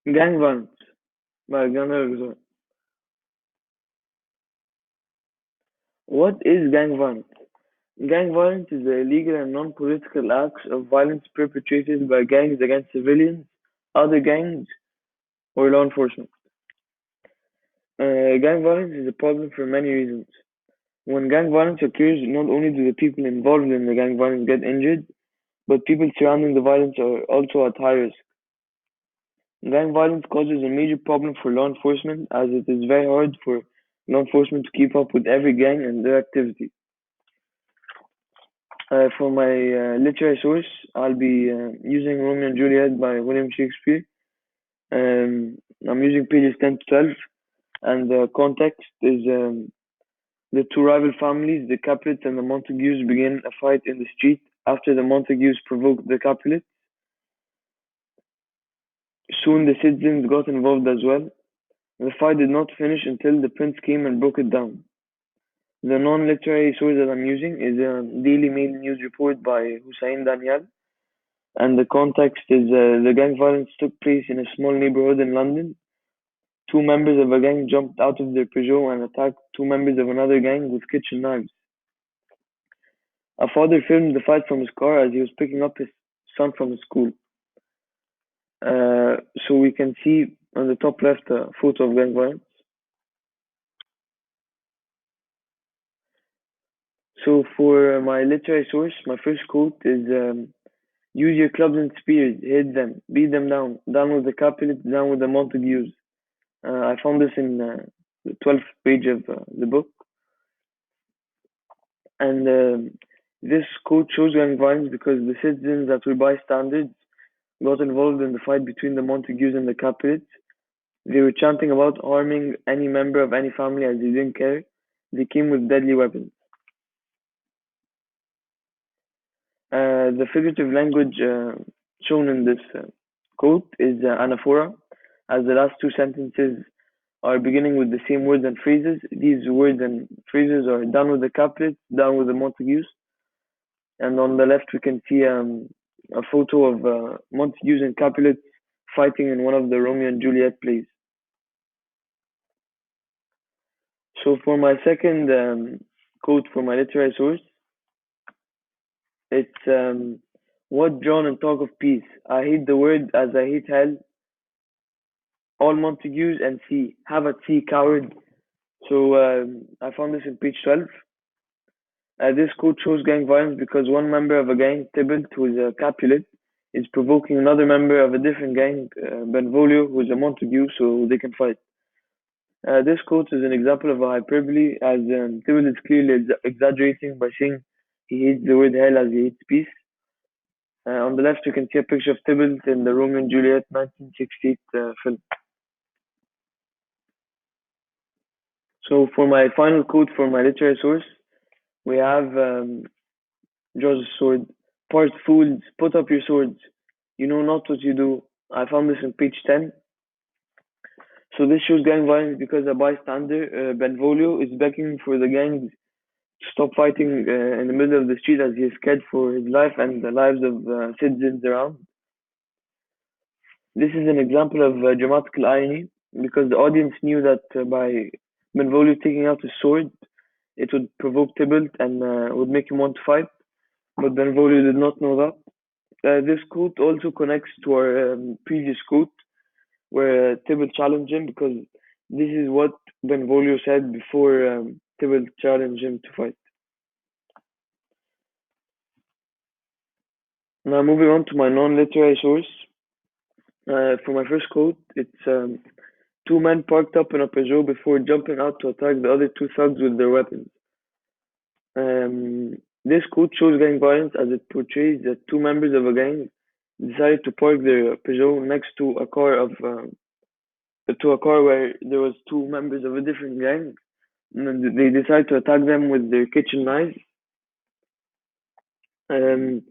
Gang violence by Gunnar. What is gang violence? Gang violence is the illegal and non-political acts of violence perpetrated by gangs against civilians, other gangs, or law enforcement. Gang violence is a problem for many reasons. When gang violence occurs, not only do the people involved in the gang violence get injured, but people surrounding the violence are also at high risk. Gang violence causes a major problem for law enforcement as it is very hard for law enforcement to keep up with every gang and their activity. For my literary source, I'll be using Romeo and Juliet by William Shakespeare. I'm using pages 10 to 12, and the context is the two rival families, the Capulets and the Montagues, begin a fight in the street after the Montagues provoked the Capulets. Soon the citizens got involved as well. The fight did not finish until the prince came and broke it down. The non-literary source that I'm using is a Daily Mail news report by Hussein Daniel, and the context is the gang violence took place in a small neighborhood in London. Two members of a gang jumped out of their Peugeot and attacked two members of another gang with kitchen knives. A father filmed the fight from his car as he was picking up his son from his school. So we can see on the top left a photo of gang violence. So for my literary source, my first quote is use your clubs and spears, hit them, beat them down with the Capulets, down with the Montagues. I found this in the 12th page of the book. And this quote shows gang violence because the citizens that were bystanders got involved in the fight between the Montagues and the Capulets. They were chanting about harming any member of any family as they didn't care. They came with deadly weapons. The figurative language shown in this quote is anaphora, as the last two sentences are beginning with the same words and phrases. These words and phrases are down with the Capulets, down with the Montagues. And on the left, we can see a photo of Montagues and Capulets fighting in one of the Romeo and Juliet plays. So for my second quote for my literary source, it's what John and talk of peace. I hate the word as I hate hell. All Montagues and sea. Have at sea, coward. So I found this in page 12. This quote shows gang violence because one member of a gang, Tybalt, who is a Capulet, is provoking another member of a different gang, Benvolio, who is a Montague, so they can fight. This quote is an example of a hyperbole, as Tybalt is clearly exaggerating by saying he hates the word hell as he hates peace. On the left, you can see a picture of Tybalt in the Romeo and Juliet 1968 film. So for my final quote for my literary source, we have George's sword. Part fools, put up your swords. You know not what you do. I found this on page 10. So this shows gang violence because a bystander, Benvolio, is begging for the gang to stop fighting in the middle of the street as he is scared for his life and the lives of citizens around. This is an example of dramatical irony because the audience knew that by Benvolio taking out his sword, it would provoke Tybalt and would make him want to fight, but Benvolio did not know that. This quote also connects to our previous quote where Tybalt challenged him because this is what Benvolio said before Tybalt challenged him to fight. Now moving on to my non-literary source. For my first quote, it's two men parked up in a Peugeot before jumping out to attack the other two thugs with their weapons. This quote shows gang violence as it portrays that two members of a gang decided to park their Peugeot next to a car where there was two members of a different gang, and they decided to attack them with their kitchen knives. Um,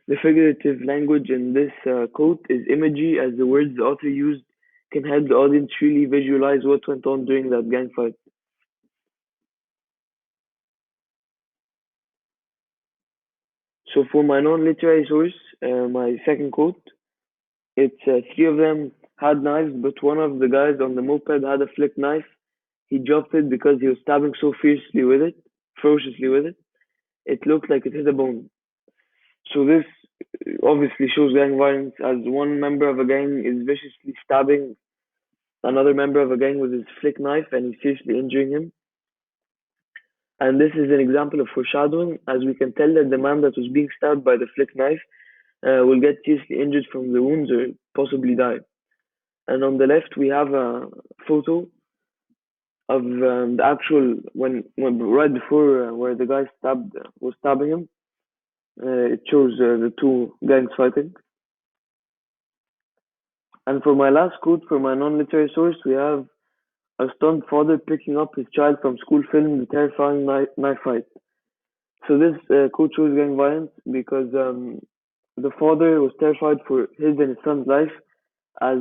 the figurative language in this quote is imagery, as the words the author used can help the audience really visualize what went on during that gang fight. So for my non-literary source, my second quote, it's three of them had knives, but one of the guys on the moped had a flick knife. He dropped it because he was stabbing so ferociously with it. It looked like it hit a bone. So this obviously shows gang violence, as one member of a gang is viciously stabbing another member of a gang with his flick knife and he's seriously injuring him. And this is an example of foreshadowing, as we can tell that the man that was being stabbed by the flick knife will get seriously injured from the wounds or possibly die. And on the left, we have a photo of the actual when right before where the guy stabbed was stabbing him. It shows the two gangs fighting. And for my last quote for my non-literary source, we have a stunned father picking up his child from school filming the terrifying knife fight. So this quote shows gang violence because the father was terrified for his and his son's life as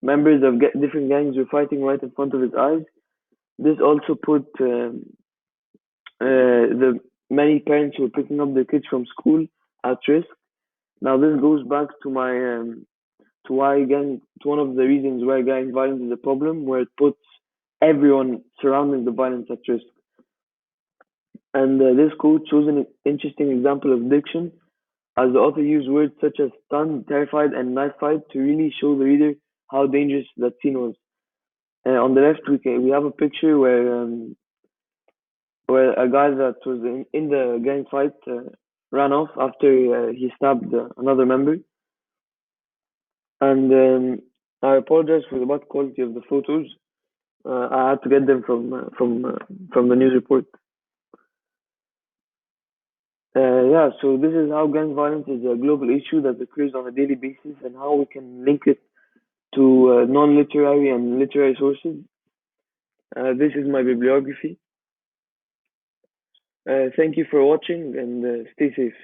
members of different gangs were fighting right in front of his eyes. This also put the many parents who are picking up their kids from school at risk. Now this goes back to my to one of the reasons why gang violence is a problem, where it puts everyone surrounding the violence at risk. And this quote shows an interesting example of diction, as the author used words such as stunned, terrified, and knife fight to really show the reader how dangerous that scene was. On the left, we have a picture where a guy that was in the gang fight ran off after he stabbed another member. And I apologize for the bad quality of the photos. I had to get them from the news report. Yeah, so this is how gang violence is a global issue that occurs on a daily basis, and how we can link it to non-literary and literary sources. This is my bibliography. Thank you for watching, and stay safe.